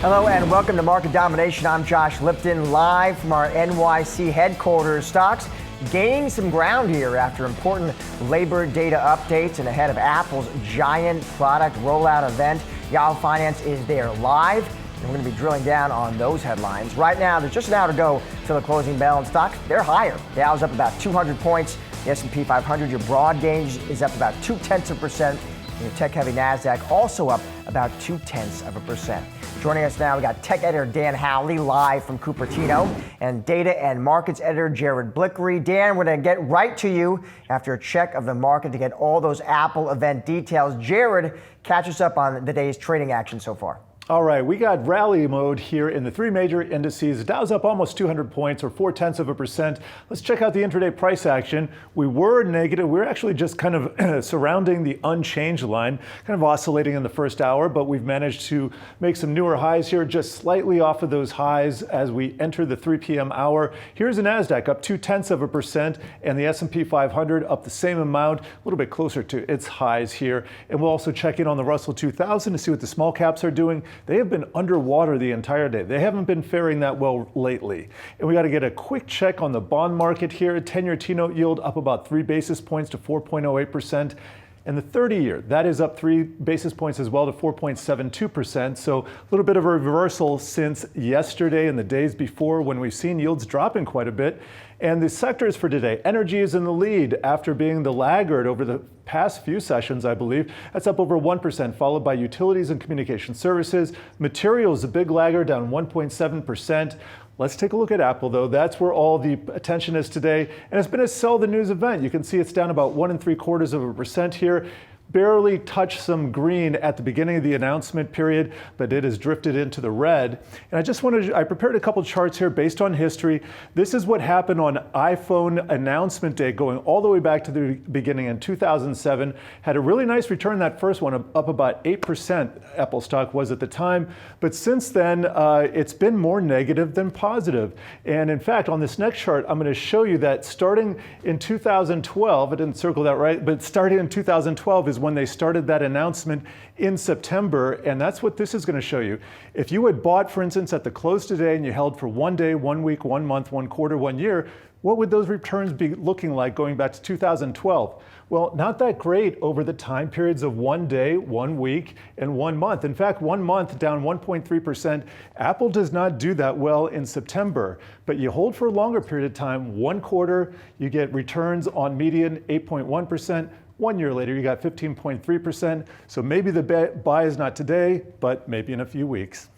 Hello and welcome to Market Domination. I'm Josh Lipton, live from our NYC headquarters. Stocks gaining some ground here after important labor data updates and ahead of Apple's giant product rollout event. Yahoo Finance is there live, and we're going to be drilling down on those headlines. Right now, there's just an hour to go till the closing bell, and stocks, they're higher. Dow's up about 200 points. The S&P 500, your broad gauge, is up about 0.2%. And your tech-heavy NASDAQ also up about 0.2%. Joining us now, we got tech editor Dan Howley live from Cupertino and data and markets editor Jared Blickery. Dan, we're going to get right to you after a check of the market to get all those Apple event details. Jared, catch us up on the day's trading action so far. All right, we got rally mode here in the three major indices. The Dow's up almost 200 points or 0.4%. Let's check out the intraday price action. We were negative. We were actually just kind of surrounding the unchanged line, kind of oscillating in the first hour, but we've managed to make some newer highs here, just slightly off of those highs as we enter the 3 p.m. hour. Here's the NASDAQ up 0.2%, and the S&P 500 up the same amount, a little bit closer to its highs here. And we'll also check in on the Russell 2000 to see what the small caps are doing. They have been underwater the entire day. They haven't been faring that well lately. And we got to get a quick check on the bond market here. 10-year T-note yield up about 3 basis points to 4.08%. And the 30-year, that is up 3 basis points as well to 4.72%. So a little bit of a reversal since yesterday and the days before when we've seen yields dropping quite a bit. And the sectors for today, energy is in the lead after being the laggard over the past few sessions, I believe. That's up over 1%, followed by utilities and communication services. Materials, a big laggard, down 1.7%. Let's take a look at Apple, though. That's where all the attention is today. And it's been a sell the news event. You can see it's down about 1.75% here. Barely touched some green at the beginning of the announcement period, but it has drifted into the red. And I prepared a couple charts here based on history. This is what happened on iPhone announcement day, going all the way back to the beginning in 2007. Had a really nice return, that first one, up about 8%, Apple stock was at the time. But since then, it's been more negative than positive. And in fact, on this next chart, I'm going to show you that starting in 2012, I didn't circle that right, but starting in 2012 is when they started that announcement in September, and that's what this is going to show you. If you had bought, for instance, at the close today and you held for 1 day, 1 week, 1 month, 1 quarter, 1 year, what would those returns be looking like going back to 2012? Well, not that great over the time periods of 1 day, 1 week, and 1 month. In fact, 1 month down 1.3%. Apple does not do that well in September, but you hold for a longer period of time, 1 quarter, you get returns on median 8.1%. 1 year later, you got 15.3%. So maybe the buy is not today, but maybe in a few weeks.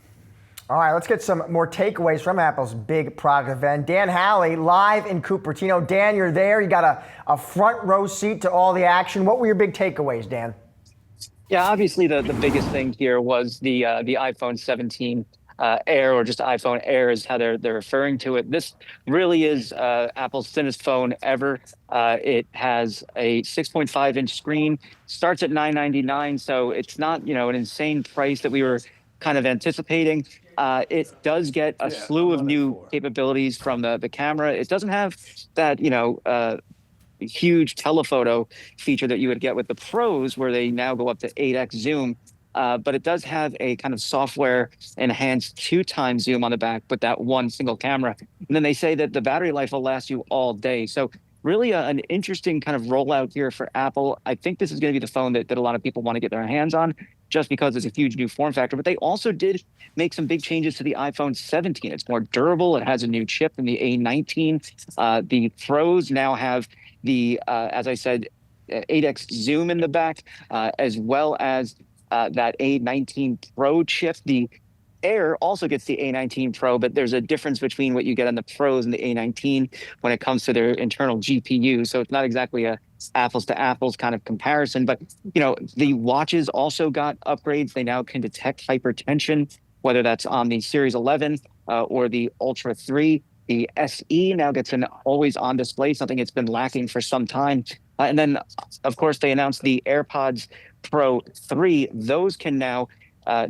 All right, let's get some more takeaways from Apple's big product event. Dan Howley, live in Cupertino. Dan, you're there. You got a front row seat to all the action. What were your big takeaways, Dan? Yeah, obviously the biggest thing here was the iPhone 17 Air, or just iPhone Air is how they're referring to it. This really is Apple's thinnest phone ever. It has a 6.5-inch screen, starts at $999, so it's not an insane price that we were kind of anticipating. It does get a slew of new capabilities from the camera. It doesn't have that huge telephoto feature that you would get with the Pros, where they now go up to 8x zoom. But it does have a kind of software enhanced 2x zoom on the back with that one single camera. And then they say that the battery life will last you all day. So really an interesting kind of rollout here for Apple. I think this is going to be the phone that a lot of people want to get their hands on, just because it's a huge new form factor. But they also did make some big changes to the iPhone 17. It's more durable. It has a new chip in the A19. The Pros now have the, as I said, 8x zoom in the back, as well as that A19 Pro chip. The Air also gets the A19 Pro, but there's a difference between what you get on the Pros and the A19 when it comes to their internal GPU. So it's not exactly a apples to apples kind of comparison. But, the watches also got upgrades. They now can detect hypertension, whether that's on the Series 11 or the Ultra 3. The SE now gets an always-on display, something it's been lacking for some time. And then, of course, they announced the AirPods Pro 3. Those can now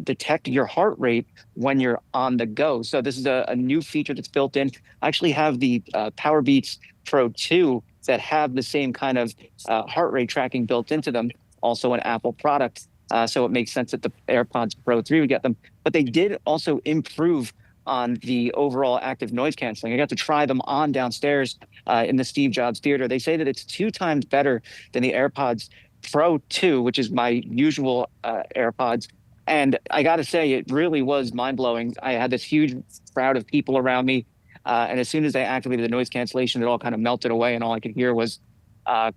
detect your heart rate when you're on the go. So this is a new feature that's built in. I actually have the Powerbeats Pro 2 that have the same kind of heart rate tracking built into them, also an Apple product. So it makes sense that the AirPods Pro 3 would get them. But they did also improve on the overall active noise canceling. I got to try them on downstairs in the Steve Jobs Theater. They say that it's 2 times better than the AirPods Pro 2, which is my usual AirPods. And I got to say, it really was mind blowing. I had this huge crowd of people around me. And as soon as they activated the noise cancellation, it all kind of melted away. And all I could hear was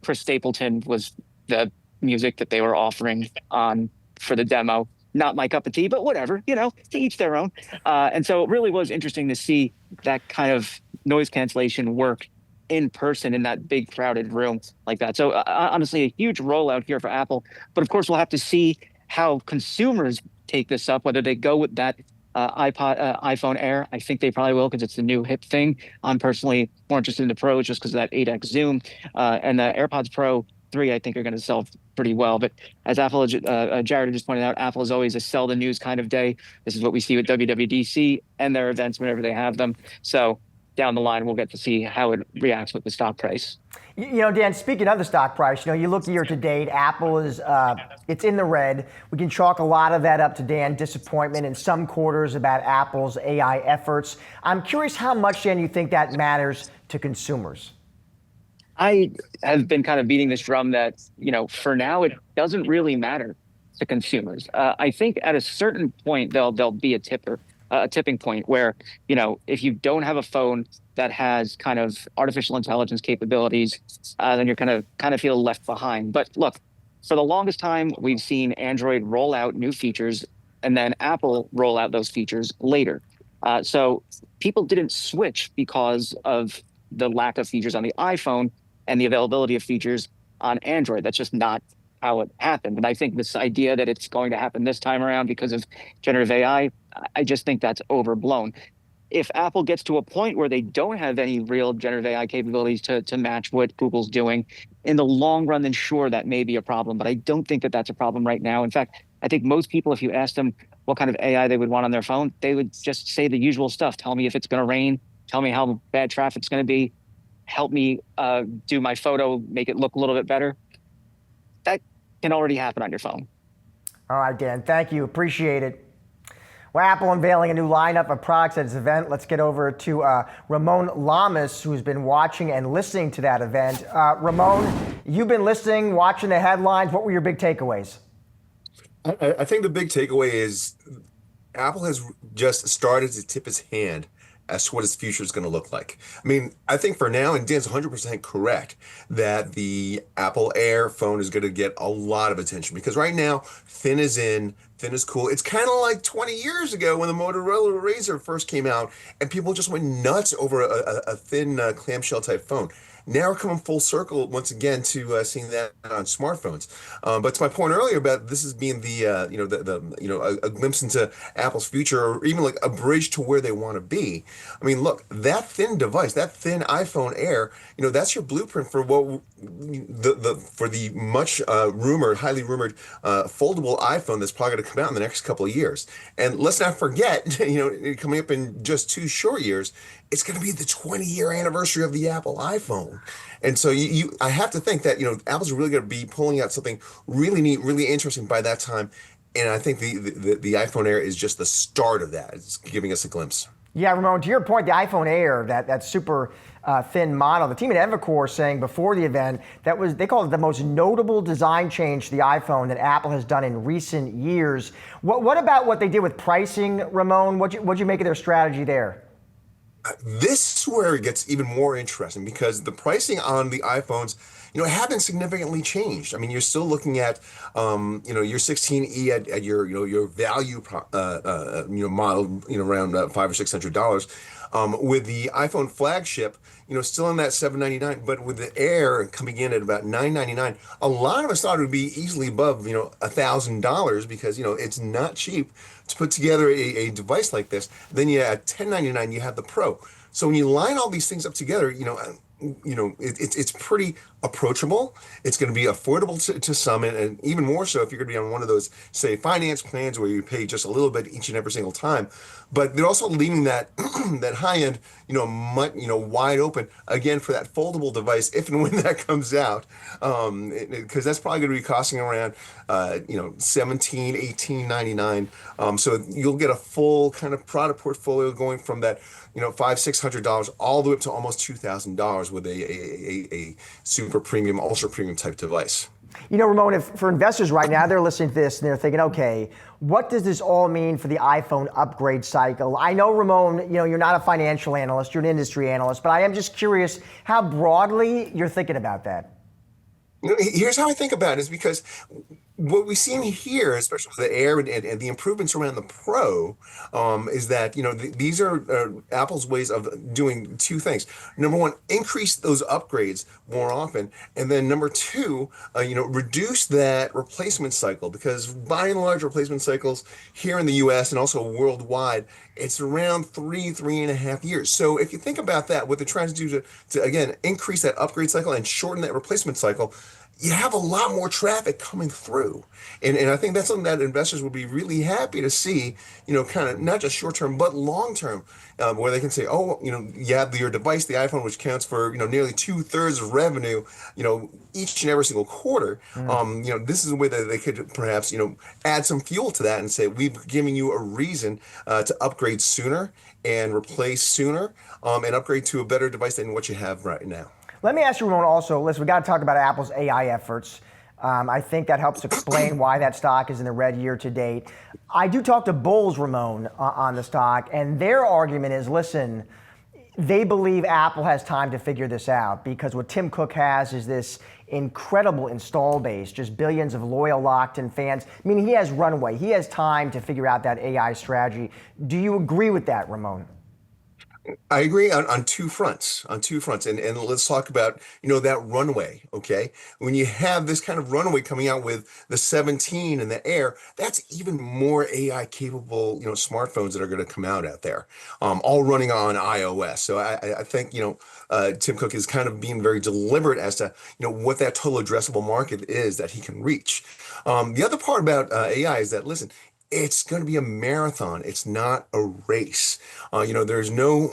Chris Stapleton was the music that they were offering on for the demo. Not my cup of tea, but whatever, to each their own. And so it really was interesting to see that kind of noise cancellation work in person in that big crowded room like that. So honestly, a huge rollout here for Apple. But of course, we'll have to see how consumers take this up, whether they go with that iPhone Air. I think they probably will because it's the new hip thing. I'm personally more interested in the Pro just because of that 8x zoom. And the AirPods Pro 3, I think, are going to sell pretty well. But as Jared just pointed out, Apple is always a sell the news kind of day. This is what we see with WWDC and their events whenever they have them. So down the line, we'll get to see how it reacts with the stock price. Dan, speaking of the stock price, you look year to date, Apple is, it's in the red. We can chalk a lot of that up to, Dan, disappointment in some quarters about Apple's AI efforts. I'm curious how much, Dan, you think that matters to consumers? I have been kind of beating this drum that, for now, it doesn't really matter to consumers. I think at a certain point, there'll be a tipping point where, if you don't have a phone that has kind of artificial intelligence capabilities, then you're kind of feel left behind. But look, for the longest time, we've seen Android roll out new features and then Apple roll out those features later. So people didn't switch because of the lack of features on the iPhone and the availability of features on Android. That's just not how it happened. And I think this idea that it's going to happen this time around because of generative AI, I just think that's overblown. If Apple gets to a point where they don't have any real generative AI capabilities to match what Google's doing, in the long run, then sure, that may be a problem. But I don't think that that's a problem right now. In fact, I think most people, if you ask them what kind of AI they would want on their phone, they would just say the usual stuff. Tell me if it's going to rain. Tell me how bad traffic's going to be. Help me do my photo, make it look a little bit better. That can already happen on your phone. All right, Dan, thank you. Appreciate it. Well, Apple unveiling a new lineup of products at its event. Let's get over to Ramon Lamas, who's been watching and listening to that event. Ramon, you've been listening, watching the headlines. What were your big takeaways? I think the big takeaway is Apple has just started to tip its hand as to what its future is going to look like. I mean, I think for now, and Dan's 100% correct, that the Apple Air phone is going to get a lot of attention because right now, thin is in, thin is cool. It's kind of like 20 years ago when the Motorola Razr first came out and people just went nuts over a thin clamshell type phone. Now we're coming full circle once again to seeing that on smartphones. But to my point earlier about this as being the a glimpse into Apple's future, or even like a bridge to where they want to be. I mean, look, that thin device, that thin iPhone Air, that's your blueprint for what for the much rumored, highly rumored foldable iPhone that's probably going to come out in the next couple of years. And let's not forget, coming up in just 2 short years, it's going to be the 20-year anniversary of the Apple iPhone. And so I have to think that, Apple's really going to be pulling out something really neat, really interesting by that time. And I think the iPhone Air is just the start of that. It's giving us a glimpse. Yeah, Ramon, to your point, the iPhone Air, that super thin model, the team at Evercore saying before the event, they called it the most notable design change to the iPhone that Apple has done in recent years. What about what they did with pricing, Ramon? What'd you make of their strategy there? This is where it gets even more interesting because the pricing on the iPhones, haven't significantly changed. I mean, you're still looking at, your 16E at your value, model, around $500 or $600. With the iPhone flagship, still in that $799, but with the Air coming in at about $999, a lot of us thought it would be easily above, $1,000 because, it's not cheap to put together a device like this. Then at $1099, you have the Pro. So when you line all these things up together, it's pretty approachable. It's going to be affordable to some, and even more so if you're going to be on one of those, say, finance plans where you pay just a little bit each and every single time. But they're also leaving that that high end, wide open again for that foldable device if and when that comes out, because that's probably going to be costing around, 17, 18.99. So you'll get a full kind of product portfolio going from that, $500-600 all the way up to almost $2,000 with a super premium, ultra premium type device. Ramon, if for investors right now, they're listening to this and they're thinking, okay, what does this all mean for the iPhone upgrade cycle? I know, Ramon, you're not a financial analyst, you're an industry analyst, but I am just curious how broadly you're thinking about that. Here's how I think about it, is because what we've seen here, especially with the Air and the improvements around the Pro, is that these are Apple's ways of doing two things. Number one, increase those upgrades more often, and then number two, reduce that replacement cycle, because by and large, replacement cycles here in the U.S. and also worldwide, it's around 3.5 years. So if you think about that, what they're trying to do to again increase that upgrade cycle and shorten that replacement cycle, you have a lot more traffic coming through. And I think that's something that investors would be really happy to see, kind of not just short term, but long term, where they can say, oh, you have your device, the iPhone, which counts for, nearly 2/3 of revenue, each and every single quarter. This is a way that they could perhaps, add some fuel to that and say, we've given you a reason to upgrade sooner and replace sooner, and upgrade to a better device than what you have right now. Let me ask you, Ramon, also, listen, we got to talk about Apple's AI efforts. I think that helps explain why that stock is in the red year to date. I do talk to bulls, Ramon, on the stock, and their argument is, listen, they believe Apple has time to figure this out, because what Tim Cook has is this incredible install base, just billions of loyal locked-in fans. I mean, he has runway. He has time to figure out that AI strategy. Do you agree with that, Ramon? I agree on two fronts, and let's talk about, that runway, okay? When you have this kind of runway coming out with the 17 and the Air, that's even more AI capable, smartphones that are going to come out there, all running on iOS. So I think, Tim Cook is kind of being very deliberate as to, what that total addressable market is that he can reach. The other part about AI is that, listen, it's going to be a marathon. It's not a race. There's no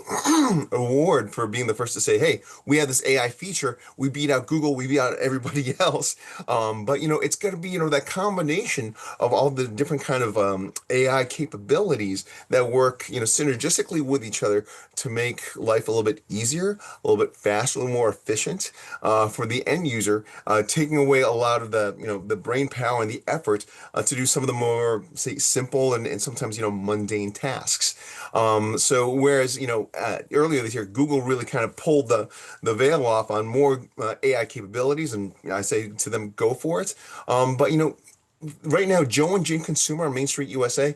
award for being the first to say, hey, we have this AI feature. We beat out Google. We beat out everybody else. But it's going to be, that combination of all the different kind of AI capabilities that work, synergistically with each other to make life a little bit easier, a little bit faster, a little more efficient for the end user, taking away a lot of the brain power and the effort to do some of the more, say, simple and sometimes mundane tasks. So whereas earlier this year Google really kind of pulled the veil off on more AI capabilities, and I say to them, go for it. But right now Joe and Jane Consumer on Main Street USA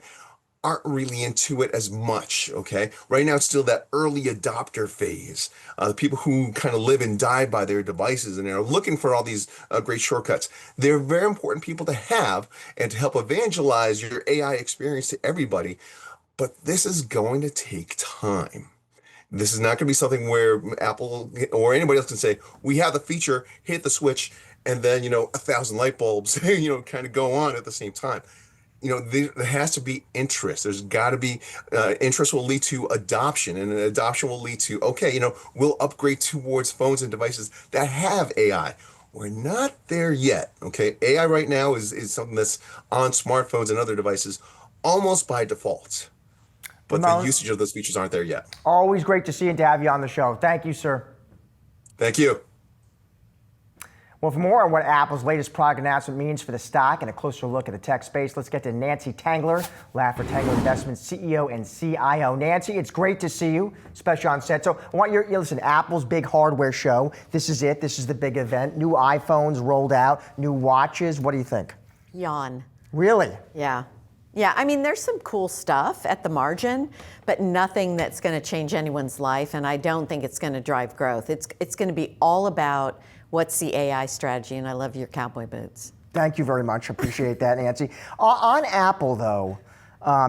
aren't really into it as much, okay? Right now, it's still that early adopter phase. The people who kind of live and die by their devices and are looking for all these great shortcuts. They're very important people to have and to help evangelize your AI experience to everybody. But this is going to take time. This is not going to be something where Apple or anybody else can say, we have the feature, hit the switch, and then, 1,000 light bulbs, kind of go on at the same time. There has to be interest. There's got to be interest will lead to adoption, and adoption will lead to, okay, we'll upgrade towards phones and devices that have AI. We're not there yet, okay? AI right now is something that's on smartphones and other devices almost by default. But the usage of those features aren't there yet. Always great to see you and to have you on the show. Thank you, sir. Thank you. Well, for more on what Apple's latest product announcement means for the stock and a closer look at the tech space, let's get to Nancy Tangler, Laffer Tangler Investments CEO and CIO. Nancy, it's great to see you, especially on set. So I want you to listen, Apple's big hardware show. This is it. This is the big event. New iPhones rolled out, new watches. What do you think? Yawn. Really? Yeah. Yeah, I mean, there's some cool stuff at the margin, but nothing that's going to change anyone's life, and I don't think it's going to drive growth. It's going to be all about what's the AI strategy, and I love your cowboy boots. Thank you very much. Appreciate that, Nancy. On Apple, though,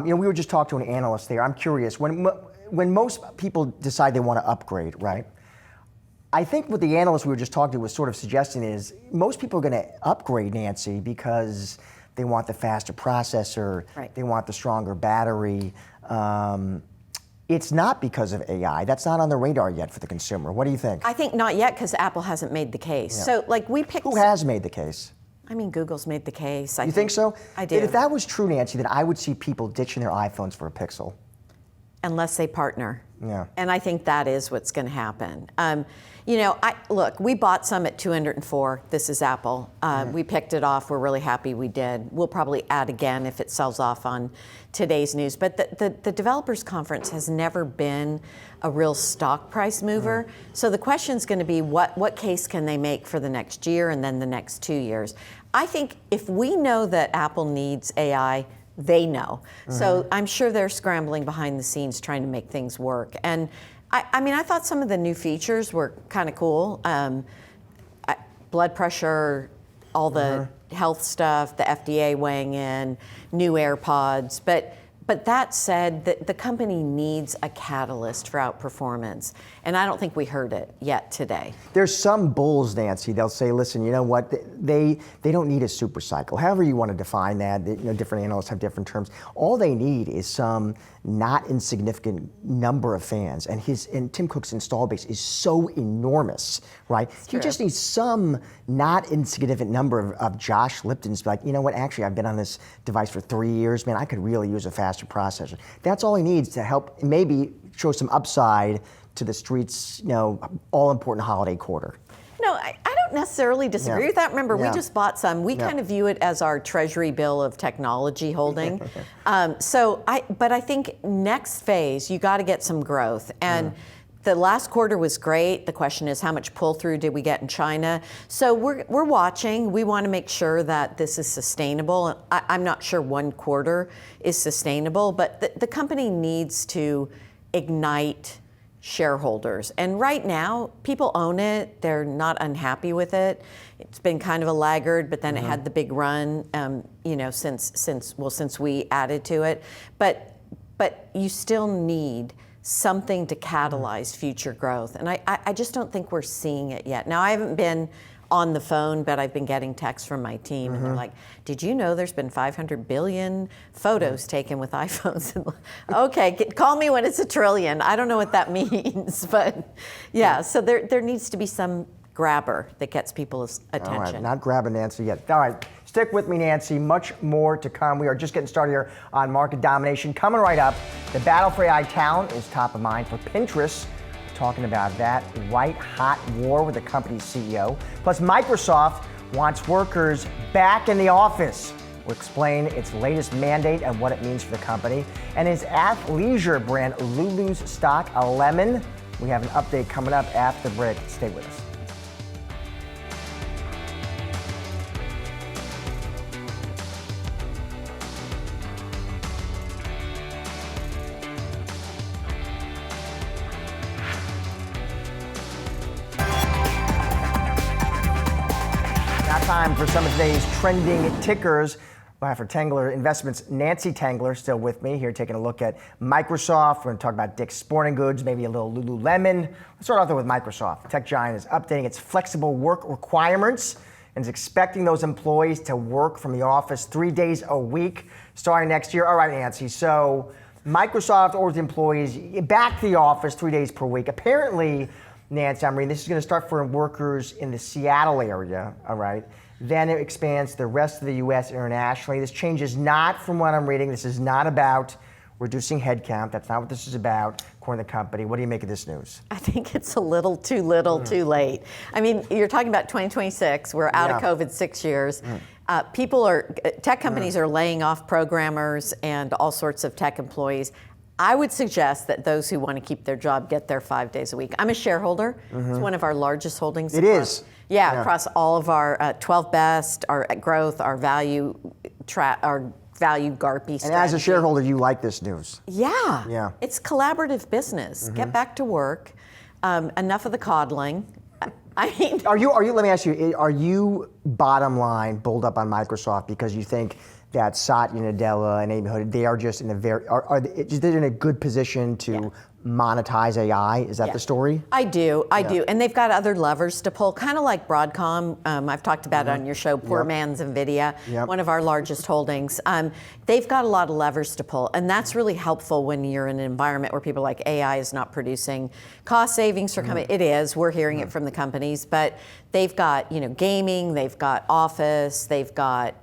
we were just talking to an analyst there. I'm curious, when most people decide they want to upgrade, right? I think what the analyst we were just talking to was sort of suggesting is most people are going to upgrade, Nancy, because they want the faster processor, Right. they want the stronger battery. It's not because of AI. That's not on the radar yet for the consumer. What do you think? I think not yet because Apple hasn't made the case. Yeah. So like we picked. Who has made the case? I mean, Google's made the case. You think so? I do. If that was true, Nancy, then I would see people ditching their iPhones for a Pixel. Unless they partner. Yeah. And I think that is what's going to happen. Look, we bought some at 204. This is Apple. We picked it off. We're really happy we did. We'll probably add again if it sells off on today's news. But the developers conference has never been a real stock price mover. So the question is going to be what case can they make for the next year and then the next 2 years? I think if we know that Apple needs AI, they know. So I'm sure they're scrambling behind the scenes trying to make things work. And I thought some of the new features were kind of cool. Blood pressure, all the health stuff, the FDA weighing in, new AirPods. But that said, the company needs a catalyst for outperformance. And I don't think we heard it yet today. There's some bulls, Nancy, they'll say, listen, you know what, they don't need a super cycle. However you want to define that, different analysts have different terms. All they need is some not insignificant number of fans. And Tim Cook's install base is so enormous, right? He just needs some not insignificant number of Josh Liptons, like, you know what, actually I've been on this device for 3 years, man, I could really use a faster processor. That's all he needs to help maybe show some upside to the street's, all-important holiday quarter. No, I don't necessarily disagree with that. Remember, we just bought some. We kind of view it as our treasury bill of technology holding. But I think next phase, you got to get some growth. And the last quarter was great. The question is, how much pull-through did we get in China? So we're watching. We want to make sure that this is sustainable. I'm not sure 1 quarter is sustainable, but the company needs to ignite shareholders. And right now, people own it. They're not unhappy with it. It's been kind of a laggard, but then it had the big run, since we added to it. But you still need something to catalyze future growth. And I just don't think we're seeing it yet. Now, I haven't been on the phone, but I've been getting texts from my team, and they're like, did you know there's been 500 billion photos taken with iPhones? Okay, call me when it's 1 trillion. I don't know what that means, but so there needs to be some grabber that gets people's attention. All right, not grabbing Nancy yet. All right, stick with me, Nancy. Much more to come. We are just getting started here on Market Domination. Coming right up, the battle for AI talent is top of mind for Pinterest. Talking about that white-hot war with the company's CEO. Plus, Microsoft wants workers back in the office. We'll explain its latest mandate and what it means for the company. And its athleisure brand Lulu's stock a lemon. We have an update coming up after the break. Stay with us. Time for some of today's trending tickers. For Tangler Investments, Nancy Tangler still with me here, taking a look at Microsoft. We're going to talk about Dick's Sporting Goods, maybe a little Lululemon. Let's start off there with Microsoft. The tech giant is updating its flexible work requirements and is expecting those employees to work from the office 3 days a week starting next year. All right, Nancy. So Microsoft orders employees back to the office 3 days per week. Apparently, Nancy, I'm reading, this is going to start for workers in the Seattle area, all right? Then it expands to the rest of the U.S. internationally. This change is not, from what I'm reading, this is not about reducing headcount. That's not what this is about, according to the company. What do you make of this news? I think it's a little too late. I mean, you're talking about 2026. We're out of COVID 6 years. Tech companies are laying off programmers and all sorts of tech employees. I would suggest that those who want to keep their job get there 5 days a week. I'm a shareholder. It's one of our largest holdings. It is. Yeah, across all of our 12 best, our growth, our value GARPy strategy. And as a shareholder, you like this news. Yeah. It's collaborative business. Get back to work. Enough of the coddling. I mean, are you? Let me ask you. Are you bottom line bulled up on Microsoft because you think that Satya Nadella and Amy Hood, they are just in a they're in a good position to monetize AI? Is that the story? I do. And they've got other levers to pull, kind of like Broadcom. I've talked about it on your show, poor man's NVIDIA, one of our largest holdings. They've got a lot of levers to pull, and that's really helpful when you're in an environment where people are like, AI is not producing cost savings for companies. It is. We're hearing it from the companies, but they've got, gaming, they've got Office, they've got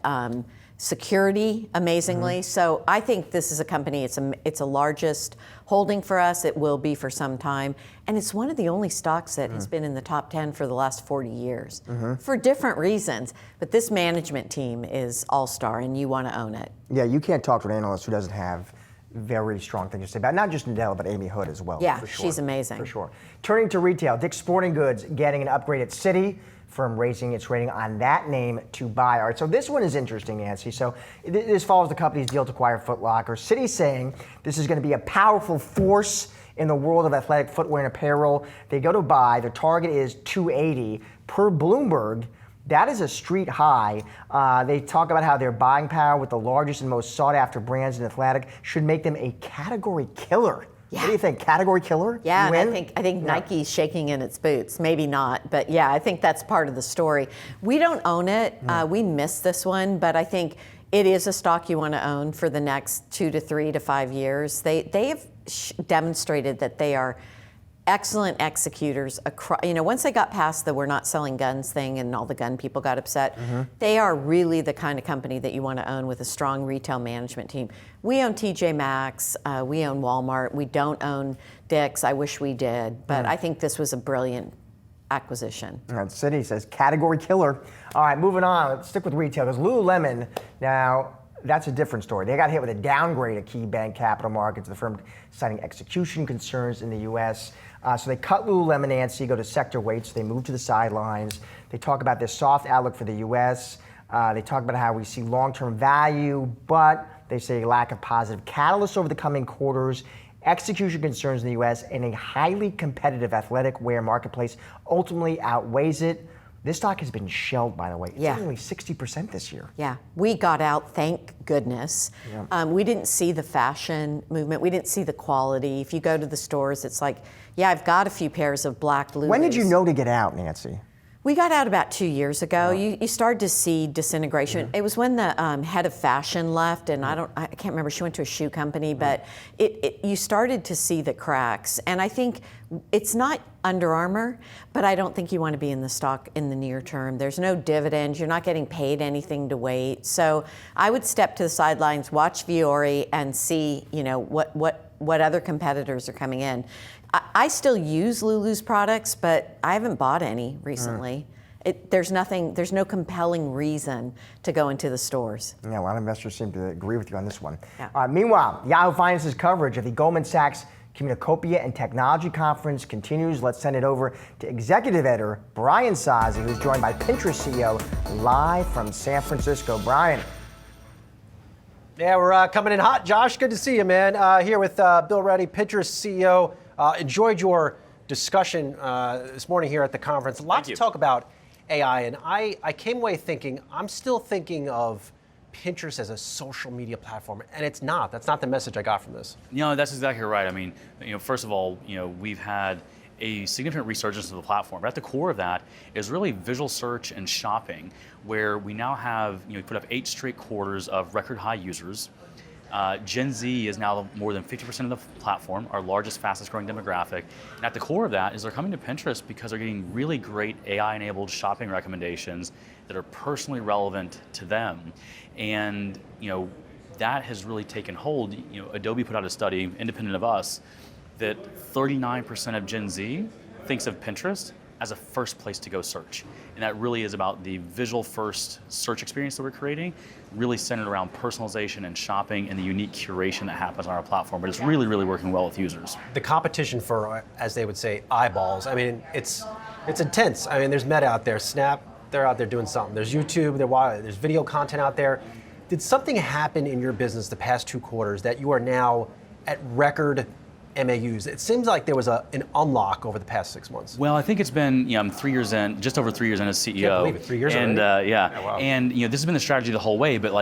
security, amazingly. So I think this is a company, it's a largest holding for us. It will be for some time. And it's one of the only stocks that has been in the top 10 for the last 40 years for different reasons. But this management team is all-star, and you want to own it. Yeah, you can't talk to an analyst who doesn't have very strong things to say about not just Nadella, but Amy Hood as well. Yeah, for sure. she's amazing. For sure. Turning to retail, Dick's Sporting Goods getting an upgrade at Citi. Firm raising its rating on that name to buy. All right, so this one is interesting, Nancy. So this follows the company's deal to acquire Foot Locker. Citi saying this is going to be a powerful force in the world of athletic footwear and apparel. They go to buy. Their target is 280 per Bloomberg. That is a street high. They talk about how their buying power with the largest and most sought-after brands in athletic should make them a category killer. Yeah. What do you think? Category killer? Yeah, and I think Nike's shaking in its boots. Maybe not, but yeah, I think that's part of the story. We don't own it. We missed this one, but I think it is a stock you want to own for the next 2 to 3 to 5 years. They have demonstrated that they are excellent executors. Once they got past the we're not selling guns thing and all the gun people got upset, they are really the kind of company that you want to own with a strong retail management team. We own TJ Maxx, we own Walmart, we don't own Dick's. I wish we did, but I think this was a brilliant acquisition. All right, Citi says category killer. All right, moving on. Let's stick with retail. There's Lululemon. Now, that's a different story. They got hit with a downgrade at KeyBank Capital Markets, the firm citing execution concerns in the U.S. So they cut Lululemon and go to sector weights. They moved to the sidelines. They talk about this soft outlook for the U.S. They talk about how we see long-term value, but they say lack of positive catalysts over the coming quarters, execution concerns in the U.S., and a highly competitive athletic wear marketplace ultimately outweighs it. This stock has been shelled, by the way. It's only 60% this year. Yeah, we got out, thank goodness. We didn't see the fashion movement. We didn't see the quality. If you go to the stores, it's like, yeah, I've got a few pairs of black Lulus. When did you know to get out, Nancy? We got out about 2 years ago. You started to see disintegration. It was when the head of fashion left, and I can't remember. She went to a shoe company, but you started to see the cracks. And I think it's not Under Armour, but I don't think you want to be in the stock in the near term. There's no dividends. You're not getting paid anything to wait. So I would step to the sidelines, watch Viore, and see what other competitors are coming in. I still use Lulu's products, but I haven't bought any recently. There's no compelling reason to go into the stores. Yeah, a lot of investors seem to agree with you on this one. Yeah. Meanwhile, Yahoo Finance's coverage of the Goldman Sachs Communacopia and Technology Conference continues. Let's send it over to executive editor Brian Sozzi, who's joined by Pinterest CEO live from San Francisco. Brian. Yeah, we're coming in hot, Josh. Good to see you, man. Here with Bill Reddy, Pinterest CEO. Enjoyed your discussion this morning here at the conference. A lot to talk about AI, and I came away thinking, I'm still thinking of Pinterest as a social media platform, and it's not. That's not the message I got from this. That's exactly right. I mean, first of all, we've had a significant resurgence of the platform. But at the core of that is really visual search and shopping, where we now have, we put up 8 straight quarters of record high users. Gen Z is now more than 50% of the platform, our largest, fastest growing demographic. And at the core of that is they're coming to Pinterest because they're getting really great AI-enabled shopping recommendations that are personally relevant to them. And that has really taken hold. Adobe put out a study, independent of us, that 39% of Gen Z thinks of Pinterest as a first place to go search. And that really is about the visual first search experience that we're creating, really centered around personalization and shopping and the unique curation that happens on our platform. But it's really, really working well with users. The competition for, as they would say, eyeballs, I mean, it's intense. I mean, there's Meta out there, Snap, they're out there doing something. There's YouTube, there's video content out there. Did something happen in your business the past 2 quarters that you are now at record MAUs. It seems like there was an unlock over the past 6 months. Well, I think it's been, I'm 3 years in, just over 3 years in as CEO. Can't believe it, 3 years and already? yeah, Oh, wow. and this has been the strategy the whole way. But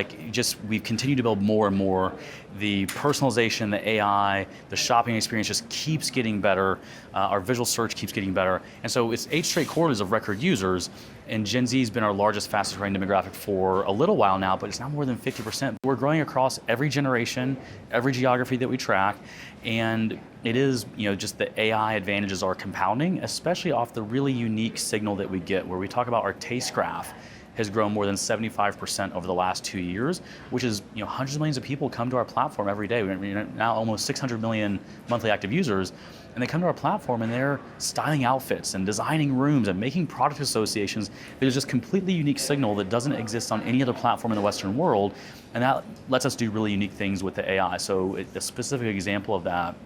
we've continued to build more and more. The personalization, the AI, the shopping experience just keeps getting better. Our visual search keeps getting better, and so it's 8 straight quarters of record users. And Gen Z has been our largest, fastest growing demographic for a little while now, but it's now more than 50%. We're growing across every generation, every geography that we track, and it is, just the AI advantages are compounding, especially off the really unique signal that we get, where we talk about our taste graph has grown more than 75% over the last 2 years, which is, hundreds of millions of people come to our platform every day. We're now almost 600 million monthly active users, and they come to our platform and they're styling outfits and designing rooms and making product associations. There's just completely unique signal that doesn't exist on any other platform in the Western world, and that lets us do really unique things with the AI. So a specific example of that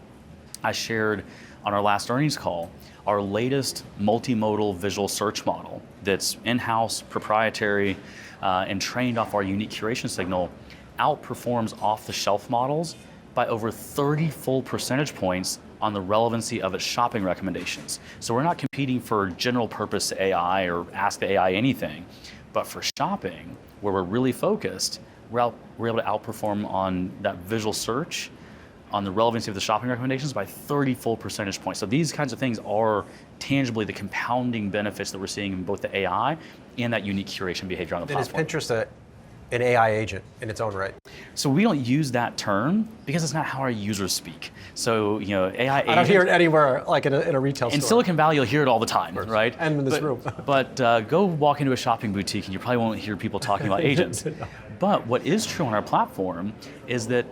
I shared on our last earnings call, our latest multimodal visual search model that's in-house, proprietary, and trained off our unique curation signal outperforms off-the-shelf models by over 30 full percentage points on the relevancy of its shopping recommendations. So we're not competing for general purpose AI or ask the AI anything, but for shopping, where we're really focused, we're able to outperform on that visual search, on the relevancy of the shopping recommendations by 30 full percentage points. So these kinds of things are tangibly the compounding benefits that we're seeing in both the AI and that unique curation behavior on the platform. Is Pinterest an AI agent in its own right? So we don't use that term because it's not how our users speak. So, AI agent. I don't hear it anywhere, like in a retail store. In Silicon Valley, you'll hear it all the time, right? And in this room. But go walk into a shopping boutique and you probably won't hear people talking about agents. But what is true on our platform is that,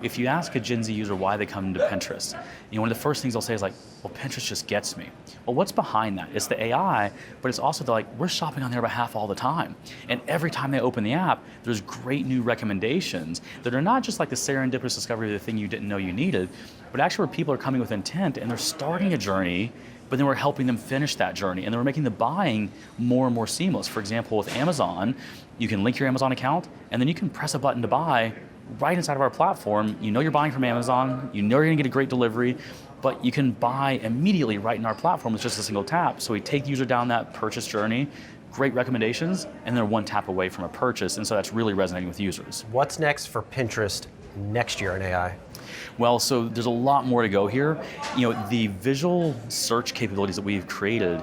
if you ask a Gen Z user why they come to Pinterest, one of the first things they'll say is well, Pinterest just gets me. Well, what's behind that? It's the AI, but it's also we're shopping on their behalf all the time. And every time they open the app, there's great new recommendations that are not just like the serendipitous discovery of the thing you didn't know you needed, but actually where people are coming with intent and they're starting a journey, but then we're helping them finish that journey, and then we're making the buying more and more seamless. For example, with Amazon, you can link your Amazon account, and then you can press a button to buy right inside of our platform. You're buying from Amazon, you're going to get a great delivery, but you can buy immediately right in our platform with just a single tap. So we take the user down that purchase journey, great recommendations, and they're one tap away from a purchase, and so that's really resonating with users. What's next for Pinterest next year in AI? Well, so there's a lot more to go here. The visual search capabilities that we've created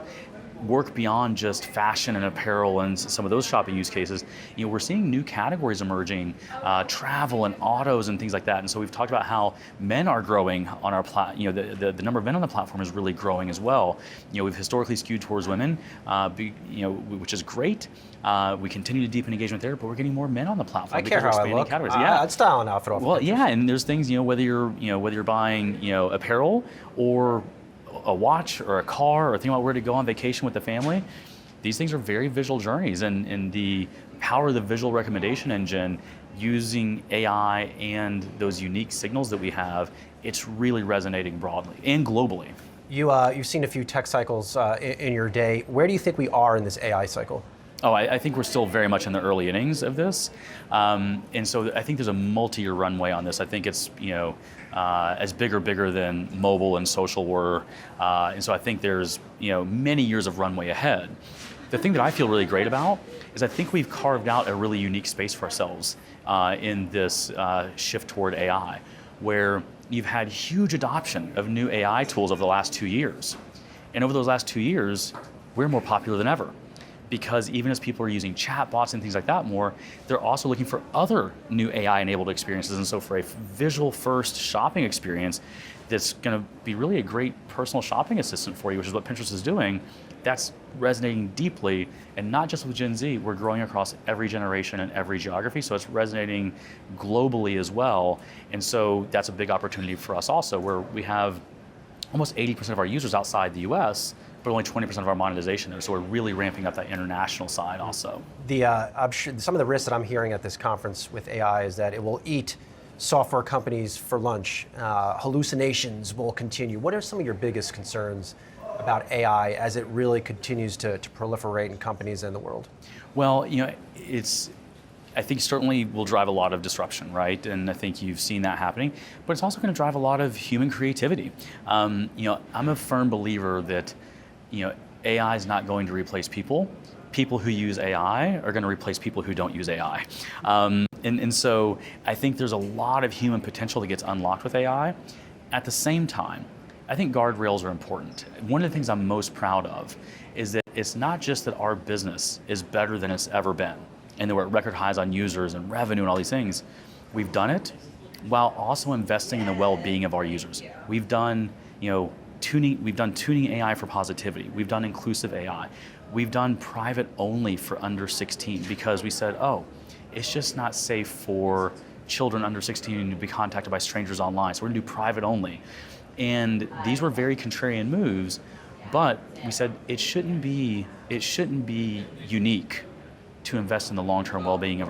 work beyond just fashion and apparel and some of those shopping use cases. We're seeing new categories emerging, travel and autos and things like that. And so we've talked about how men are growing on our the number of men on the platform is really growing as well. We've historically skewed towards women, which is great. We continue to deepen engagement there, but we're getting more men on the platform. I care how I look. Categories. I'd style an outfit off. Well, yeah, and there's things, whether you're buying, apparel or a watch or a car or thinking about where to go on vacation with the family, these things are very visual journeys, and the power of the visual recommendation engine using AI and those unique signals that we have, it's really resonating broadly and globally. You've seen a few tech cycles in your day. Where do you think we are in this AI cycle? Oh, I think we're still very much in the early innings of this. And so I think there's a multi-year runway on this. I think it's, as bigger than mobile and social were. And so I think there's, many years of runway ahead. The thing that I feel really great about is I think we've carved out a really unique space for ourselves in this shift toward AI, where you've had huge adoption of new AI tools over the last 2 years. And over those last 2 years, we're more popular than ever. Because even as people are using chatbots and things like that more, they're also looking for other new AI-enabled experiences. And so for a visual-first shopping experience that's going to be really a great personal shopping assistant for you, which is what Pinterest is doing, that's resonating deeply, and not just with Gen Z. We're growing across every generation and every geography, so it's resonating globally as well. And so that's a big opportunity for us also, where we have almost 80% of our users outside the US, but only 20% of our monetization there. So we're really ramping up that international side also. I'm sure some of the risks that I'm hearing at this conference with AI is that it will eat software companies for lunch. Hallucinations will continue. What are some of your biggest concerns about AI as it really continues to proliferate in companies and the world? Well, it's I think certainly will drive a lot of disruption, right? And I think you've seen that happening, but it's also going to drive a lot of human creativity. I'm a firm believer that, AI is not going to replace people. People who use AI are going to replace people who don't use AI. And so I think there's a lot of human potential that gets unlocked with AI. At the same time, I think guardrails are important. One of the things I'm most proud of is that it's not just that our business is better than it's ever been, and that we're at record highs on users and revenue and all these things. We've done it while also investing in the well-being of our users. We've done, tuning AI for positivity. We've done inclusive AI. We've done private only for under 16 because we said, it's just not safe for children under 16 to be contacted by strangers online. So we're gonna do private only. And these were very contrarian moves, but we said it shouldn't be unique to invest in the long-term well-being of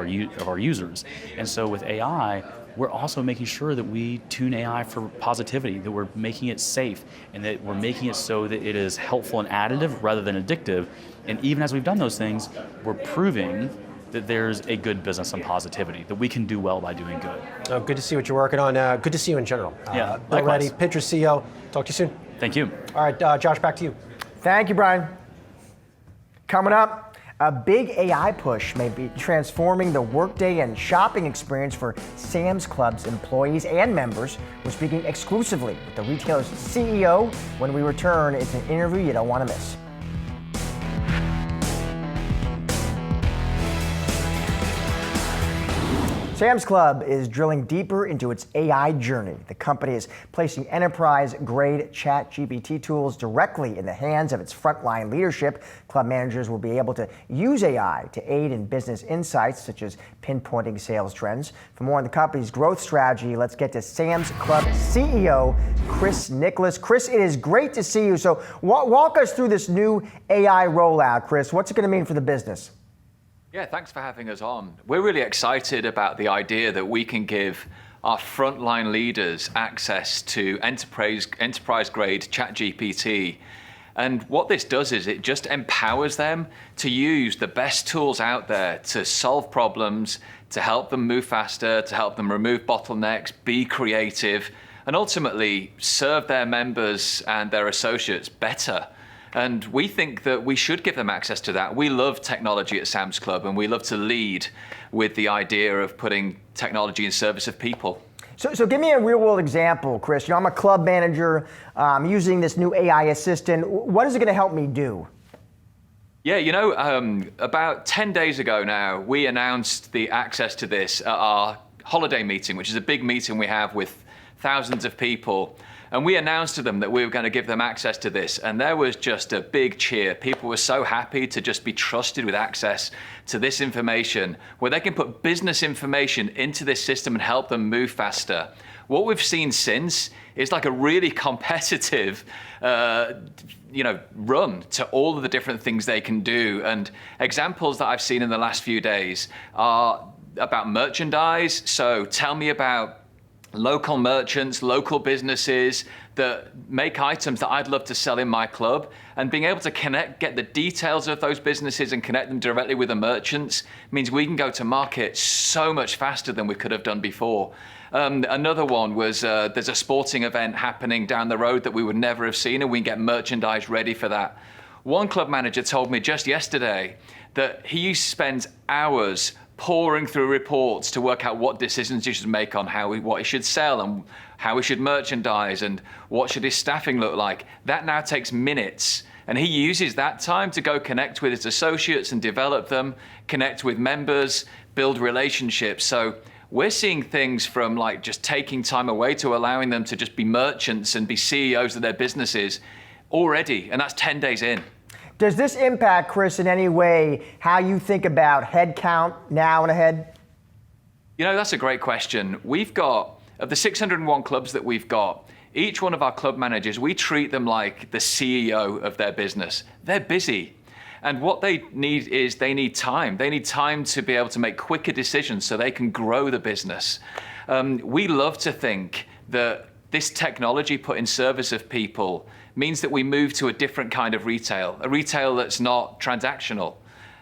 our users. And so with AI, we're also making sure that we tune AI for positivity, that we're making it safe, and that we're making it so that it is helpful and additive rather than addictive. And even as we've done those things, we're proving that there's a good business on positivity, that we can do well by doing good. Oh, good to see what you're working on. Good to see you in general. Bill Ready, Pinterest CEO. Talk to you soon. Thank you. All right, Josh, back to you. Thank you, Brian. Coming up, a big AI push may be transforming the workday and shopping experience for Sam's Club's employees and members. We're speaking exclusively with the retailer's CEO. When we return, it's an interview you don't want to miss. Sam's Club is drilling deeper into its AI journey. The company is placing enterprise-grade ChatGPT tools directly in the hands of its frontline leadership. Club managers will be able to use AI to aid in business insights, such as pinpointing sales trends. For more on the company's growth strategy, let's get to Sam's Club CEO, Chris Nicholas. Chris, it is great to see you. So walk us through this new AI rollout, Chris. What's it going to mean for the business? Yeah, thanks for having us on. We're really excited about the idea that we can give our frontline leaders access to enterprise-grade ChatGPT. And what this does is it just empowers them to use the best tools out there to solve problems, to help them move faster, to help them remove bottlenecks, be creative, and ultimately serve their members and their associates better. And we think that we should give them access to that. We love technology at Sam's Club, and we love to lead with the idea of putting technology in service of people. So give me a real world example, Chris. I'm a club manager. I'm using this new AI assistant. What is it going to help me do? Yeah, about 10 days ago now, we announced the access to this at our holiday meeting, which is a big meeting we have with thousands of people. And we announced to them that we were going to give them access to this. And there was just a big cheer. People were so happy to just be trusted with access to this information, where they can put business information into this system and help them move faster. What we've seen since is like a really competitive run to all of the different things they can do. And examples that I've seen in the last few days are about merchandise. So tell me about local merchants, local businesses that make items that I'd love to sell in my club, and being able to get the details of those businesses and connect them directly with the merchants means we can go to market so much faster than we could have done before. Another one was there's a sporting event happening down the road that we would never have seen, and we can get merchandise ready for that. One club manager told me just yesterday that he spends hours pouring through reports to work out what decisions he should make on what he should sell and how he should merchandise and what should his staffing look like. That now takes minutes, and he uses that time to go connect with his associates and develop them, connect with members, build relationships. So we're seeing things from like just taking time away to allowing them to just be merchants and be CEOs of their businesses already, and that's 10 days in. Does this impact, Chris, in any way how you think about headcount now and ahead? That's a great question. We've got, of the 601 clubs that we've got, each one of our club managers, we treat them like the CEO of their business. They're busy. And what they need is they need time. They need time to be able to make quicker decisions so they can grow the business. We love to think that this technology put in service of people means that we move to a different kind of retail, a retail that's not transactional.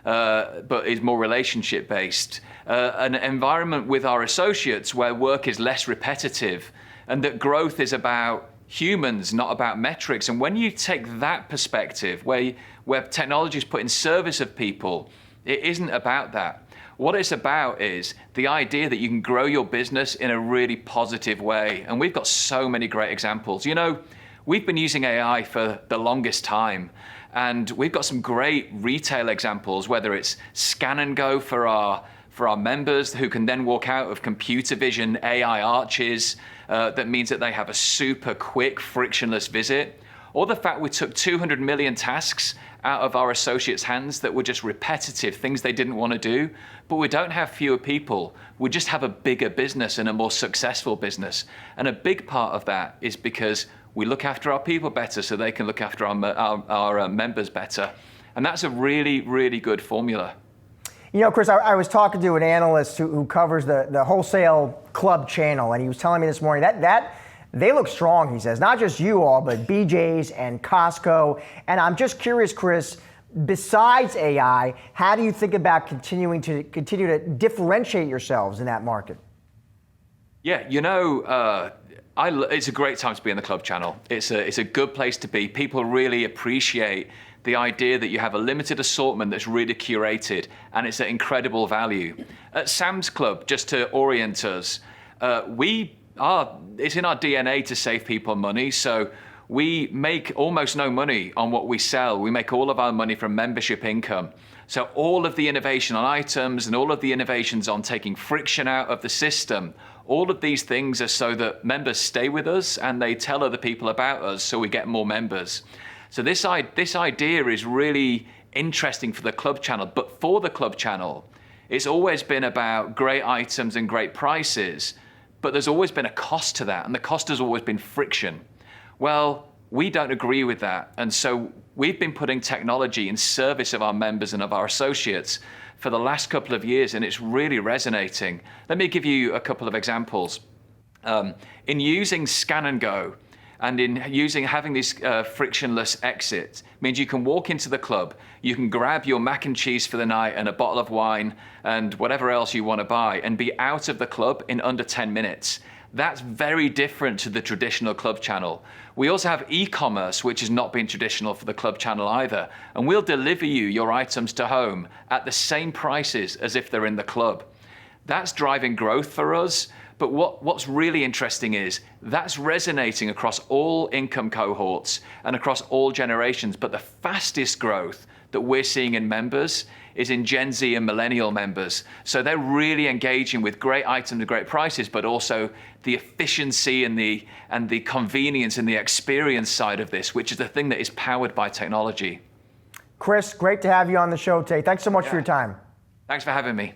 but is more relationship based. An environment with our associates where work is less repetitive, and that growth is about humans, not about metrics. And when you take that perspective, where technology is put in service of people, it isn't about that. What it's about is the idea that you can grow your business in a really positive way. And we've got so many great examples. You know, we've been using AI for the longest time, and we've got some great retail examples, whether it's scan and go for our members who can then walk out of computer vision AI arches. That means that they have a super quick, frictionless visit. Or the fact we took 200 million tasks out of our associates' hands that were just repetitive, things they didn't want to do. But we don't have fewer people. We just have a bigger business and a more successful business. And a big part of that is because we look after our people better so they can look after our members better. And that's a really, really good formula. You know, Chris, I was talking to an analyst who covers the wholesale club channel, and he was telling me this morning that they look strong, he says, not just you all, but BJ's and Costco. And I'm just curious, Chris, besides AI, how do you think about continue to differentiate yourselves in that market? Yeah, you know, it's a great time to be in the club channel. It's a good place to be. People really appreciate the idea that you have a limited assortment that's really curated, and it's at incredible value. At Sam's Club, just to orient us, it's in our DNA to save people money, so we make almost no money on what we sell. We make all of our money from membership income. So all of the innovation on items and all of the innovations on taking friction out of the system, all of these things are so that members stay with us and they tell other people about us, so we get more members. So this idea is really interesting for the club channel, but for the club channel, it's always been about great items and great prices, but there's always been a cost to that, and the cost has always been friction. Well, we don't agree with that, and so we've been putting technology in service of our members and of our associates for the last couple of years, and it's really resonating. Let me give you a couple of examples. In using scan and go, and in having these frictionless exits, means you can walk into the club, you can grab your mac and cheese for the night and a bottle of wine and whatever else you want to buy and be out of the club in under 10 minutes. That's very different to the traditional club channel. We also have e-commerce, which has not been traditional for the club channel either. And we'll deliver you your items to home at the same prices as if they're in the club. That's driving growth for us. But what's really interesting is that's resonating across all income cohorts and across all generations. But the fastest growth that we're seeing in members is in Gen Z and millennial members. So they're really engaging with great items and great prices, but also the efficiency and the convenience and the experience side of this, which is the thing that is powered by technology. Chris, great to have you on the show today. Thanks so much for your time. Thanks for having me.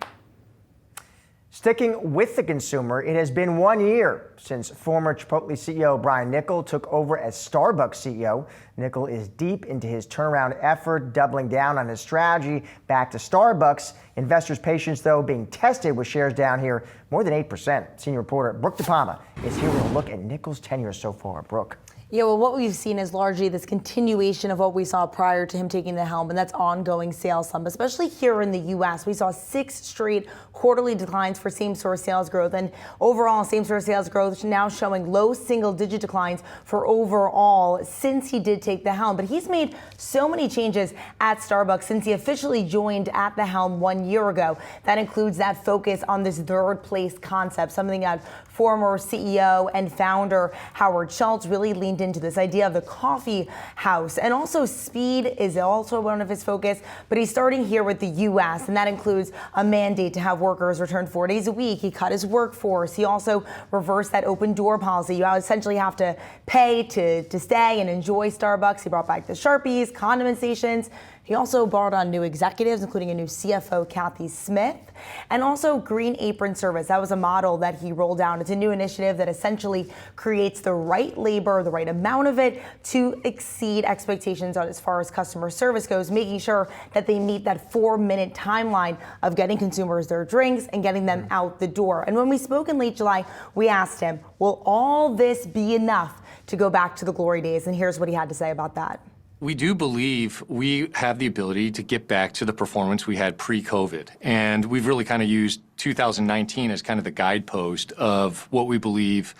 Sticking with the consumer, it has been 1 year since former Chipotle CEO Brian Niccol took over as Starbucks CEO. Niccol is deep into his turnaround effort, doubling down on his strategy back to Starbucks. Investors' patience, though, being tested with shares down here more than 8%. Senior reporter Brooke DePalma is here with a look at Niccol's tenure so far. Brooke. Yeah, well, what we've seen is largely this continuation of what we saw prior to him taking the helm, and that's ongoing sales slump, especially here in the U.S. We saw 6 straight quarterly declines for same-store sales growth, and overall same-store sales growth now showing low single-digit declines for overall since he did take the helm. But he's made so many changes at Starbucks since he officially joined at the helm 1 year ago. That includes that focus on this third place concept, something that former CEO and founder Howard Schultz really leaned into, this idea of the coffee house. And also speed is also one of his focus, but he's starting here with the U.S., and that includes a mandate to have workers return 4 days a week. He cut his workforce. He also reversed that open door policy. You essentially have to pay to stay and enjoy Starbucks. He brought back the Sharpies, condiment stations. He also brought on new executives, including a new CFO, Kathy Smith, and also Green Apron Service. That was a model that he rolled out. It's a new initiative that essentially creates the right labor, the right amount of it to exceed expectations as far as customer service goes, making sure that they meet that 4-minute timeline of getting consumers their drinks and getting them out the door. And when we spoke in late July, we asked him, will all this be enough to go back to the glory days? And here's what he had to say about that. We do believe we have the ability to get back to the performance we had pre-COVID. And we've really kind of used 2019 as kind of the guidepost of what we believe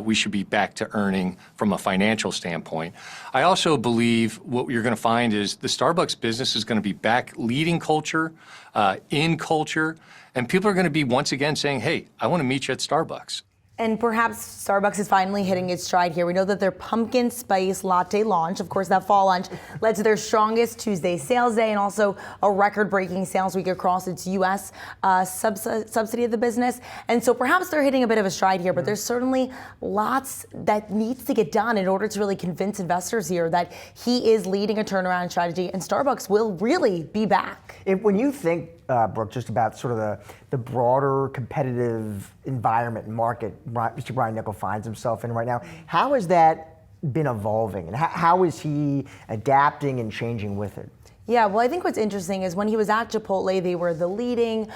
we should be back to earning from a financial standpoint. I also believe what you're going to find is the Starbucks business is going to be back leading culture, in culture, and people are going to be once again saying, hey, I want to meet you at Starbucks. And perhaps Starbucks is finally hitting its stride here. We know that their pumpkin spice latte launch, of course, that fall launch, led to their strongest Tuesday sales day and also a record-breaking sales week across its U.S. Subsidy of the business. And so perhaps they're hitting a bit of a stride here, but there's certainly lots that needs to get done in order to really convince investors here that he is leading a turnaround strategy and Starbucks will really be back. When you think, Brooke, just about sort of the broader competitive environment and market Mr. Brian Niccol finds himself in right now, how has that been evolving and how is he adapting and changing with it? Yeah, well, I think what's interesting is when he was at Chipotle, they were the leading,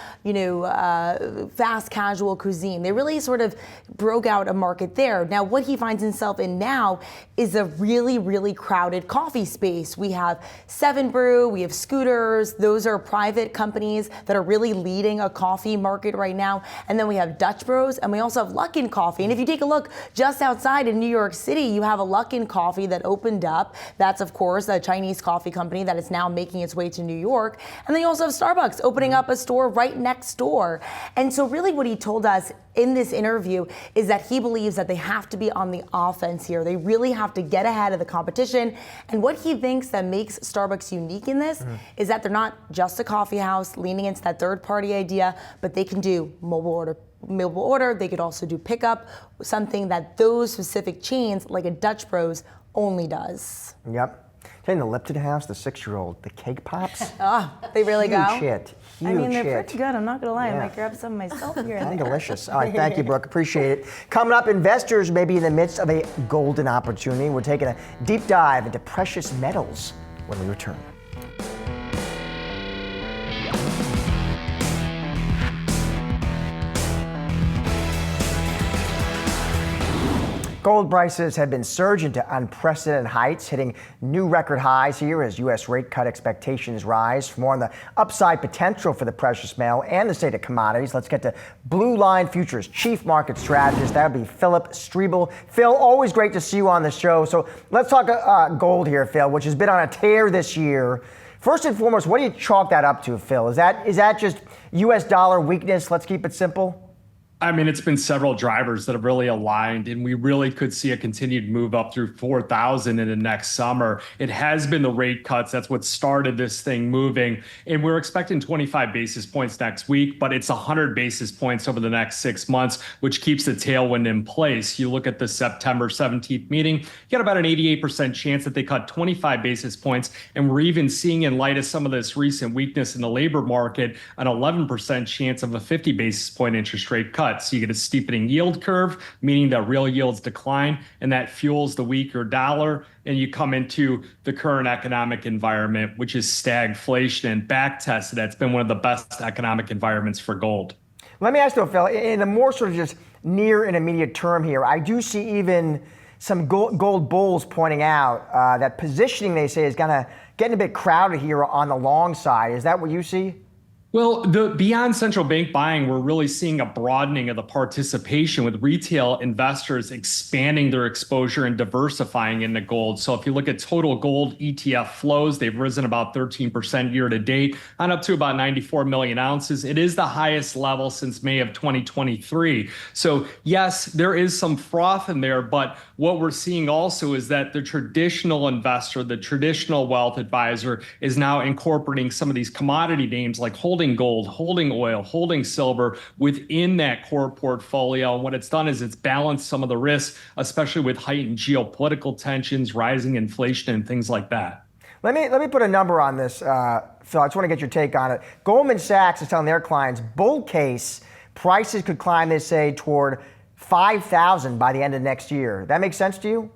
fast casual cuisine. They really sort of broke out a market there. Now, what he finds himself in now is a really, really crowded coffee space. We have 7 Brew, we have Scooters. Those are private companies that are really leading a coffee market right now. And then we have Dutch Bros, and we also have Luckin Coffee. And if you take a look just outside in New York City, you have a Luckin Coffee that opened up. That's, of course, a Chinese coffee company that is now making its way to New York. And then you also have Starbucks opening up a store right next door. And so really what he told us in this interview is that he believes that they have to be on the offense here. They really have to get ahead of the competition. And what he thinks that makes Starbucks unique in this is that they're not just a coffee house leaning into that third-party idea, but they can do mobile order. They could also do pickup, something that those specific chains like a Dutch Bros only does. Yep. In the Lipton house, the 6-year-old, the cake pops. Oh, they really Huge go? hit. Huge I mean, they're hit. pretty good. I'm not going to lie. Yeah. I might grab some myself here and there. Delicious. All right, thank you, Brooke. Appreciate it. Coming up, investors may be in the midst of a golden opportunity. We're taking a deep dive into precious metals when we return. Gold prices have been surging to unprecedented heights, hitting new record highs here as U.S. rate cut expectations rise. For more on the upside potential for the precious metal and the state of commodities, let's get to Blue Line Futures Chief Market Strategist. That would be Philip Strebel. Phil, always great to see you on the show. So let's talk gold here, Phil, which has been on a tear this year. First and foremost, what do you chalk that up to, Phil? Is that just U.S. dollar weakness? Let's keep it simple. I mean, it's been several drivers that have really aligned, and we really could see a continued move up through 4,000 in the next summer. It has been the rate cuts. That's what started this thing moving. And we're expecting 25 basis points next week, but it's 100 basis points over the next 6 months, which keeps the tailwind in place. You look at the September 17th meeting, you got about an 88% chance that they cut 25 basis points. And we're even seeing, in light of some of this recent weakness in the labor market, an 11% chance of a 50 basis point interest rate cut. So you get a steepening yield curve, meaning that real yields decline, and that fuels the weaker dollar. And you come into the current economic environment, which is stagflation and back tested. That's been one of the best economic environments for gold. Let me ask you, Phil, in a more sort of just near and immediate term here, I do see even some gold bulls pointing out that positioning, they say, is getting a bit crowded here on the long side. Is that what you see? Well, beyond central bank buying, we're really seeing a broadening of the participation with retail investors expanding their exposure and diversifying into gold. So if you look at total gold ETF flows, they've risen about 13% year to date on up to about 94 million ounces. It is the highest level since May of 2023. So yes, there is some froth in there, but what we're seeing also is that the traditional investor, the traditional wealth advisor is now incorporating some of these commodity names like holding gold, holding oil, holding silver within that core portfolio. And what it's done is it's balanced some of the risks, especially with heightened geopolitical tensions, rising inflation, and things like that. Let me put a number on this, Phil. I just want to get your take on it. Goldman Sachs is telling their clients, bull case, prices could climb, they say, toward 5,000 by the end of next year. That makes sense to you?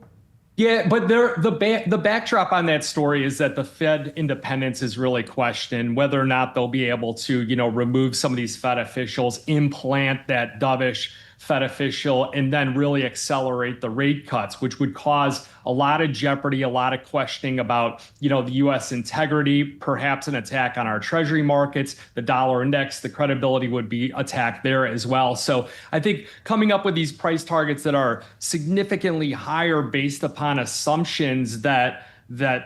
Yeah, but the backdrop on that story is that the Fed independence is really questioned, whether or not they'll be able to, remove some of these Fed officials, implant that dovish Fed official and then really accelerate the rate cuts, which would cause a lot of jeopardy, a lot of questioning about, the U.S. integrity, perhaps an attack on our treasury markets, the dollar index, the credibility would be attacked there as well. So I think coming up with these price targets that are significantly higher based upon assumptions that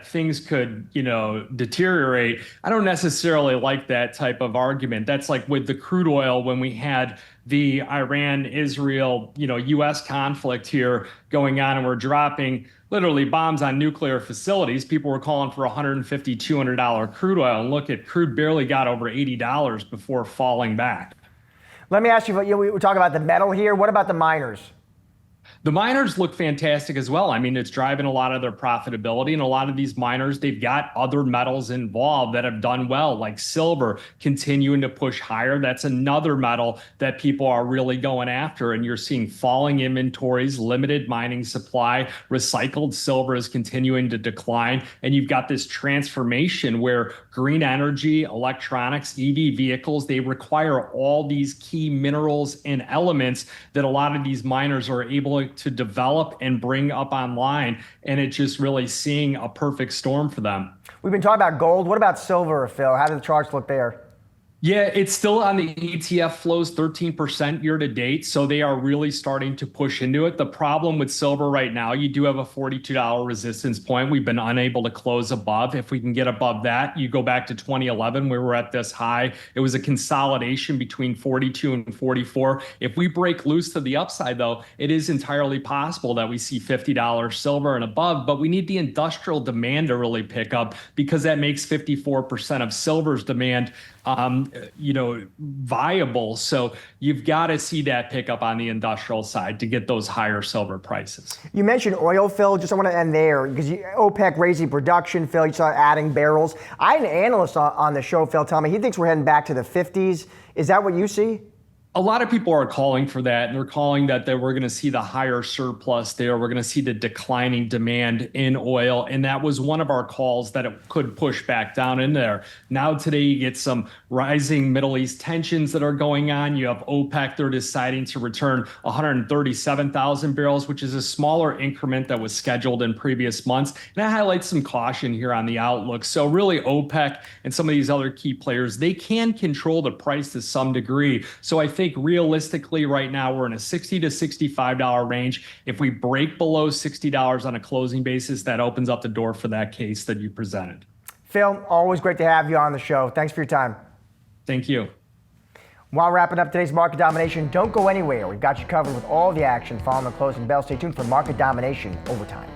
things could, deteriorate. I don't necessarily like that type of argument. That's like with the crude oil when we had the Iran-Israel, U.S. conflict here going on, and we're dropping literally bombs on nuclear facilities. People were calling for $150, $200 crude oil, and look at crude barely got over $80 before falling back. Let me ask you, we talk about the metal here. What about the miners? The miners look fantastic as well. I mean, it's driving a lot of their profitability, and a lot of these miners, they've got other metals involved that have done well, like silver continuing to push higher. That's another metal that people are really going after, and you're seeing falling inventories, limited mining supply, recycled silver is continuing to decline, and you've got this transformation where green energy, electronics, EV vehicles, they require all these key minerals and elements that a lot of these miners are able to develop and bring up online, and it's just really seeing a perfect storm for them. We've been talking about gold. What about silver, Phil? How do the charts look there? Yeah, it's still on the ETF flows 13% year to date. So they are really starting to push into it. The problem with silver right now, you do have a $42 resistance point. We've been unable to close above. If we can get above that, you go back to 2011, where we're at this high. It was a consolidation between 42 and 44. If we break loose to the upside, though, it is entirely possible that we see $50 silver and above, but we need the industrial demand to really pick up, because that makes 54% of silver's demand viable. So you've got to see that pick up on the industrial side to get those higher silver prices. You mentioned oil, Phil. Just I want to end there, because OPEC raising production, Phil. You saw adding barrels. I had an analyst on the show, Phil, tell me he thinks we're heading back to the 50s. Is that what you see? A lot of people are calling for that, and they're calling that we're going to see the higher surplus there. We're going to see the declining demand in oil, and that was one of our calls that it could push back down in there. Now today you get some rising Middle East tensions that are going on. You have OPEC, they're deciding to return 137,000 barrels, which is a smaller increment that was scheduled in previous months. And that highlights some caution here on the outlook. So really OPEC and some of these other key players, they can control the price to some degree. So I think realistically right now we're in a $60 to $65 range. If we break below $60 on a closing basis, that opens up the door for that case that you presented. Phil, always great to have you on the show. Thanks for your time. Thank you. While wrapping up today's Market Domination, don't go anywhere. We've got you covered with all the action following the closing bell. Stay tuned for Market Domination Overtime.